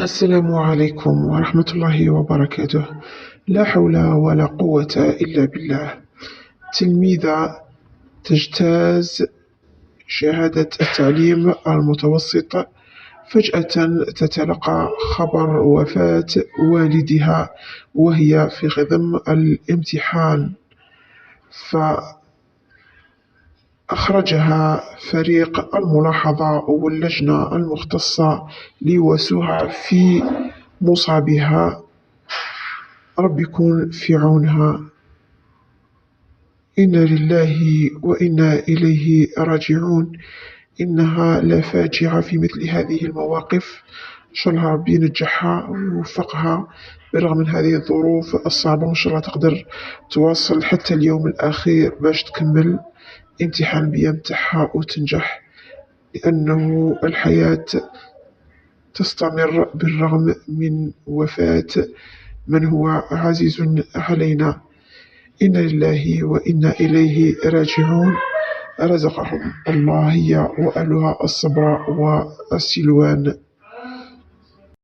السلام عليكم ورحمة الله وبركاته. لا حول ولا قوة إلا بالله. تلميذة تجتاز شهادة التعليم المتوسط، فجأة تتلقى خبر وفاة والدها وهي في خضم الامتحان، فأخرجها فريق الملاحظة واللجنة المختصة ليواسوها في مصابها. رب يكون في عونها. إنا لله وإنا إليه راجعون. إنها لا فاجعة في مثل هذه المواقف. إن شاء الله ربي ينجحها ويوفقها برغم من هذه الظروف الصعبة، وإن شاء الله تقدر تواصل حتى اليوم الأخير باش تكمل امتحان بيا متاعها وتنجح، لأنه الحياة تستمر بالرغم من وفاة من هو عزيز علينا. إنا لله وإنا إليه راجعون. رزقهم الله هي وأهلها الصبر والسلوان.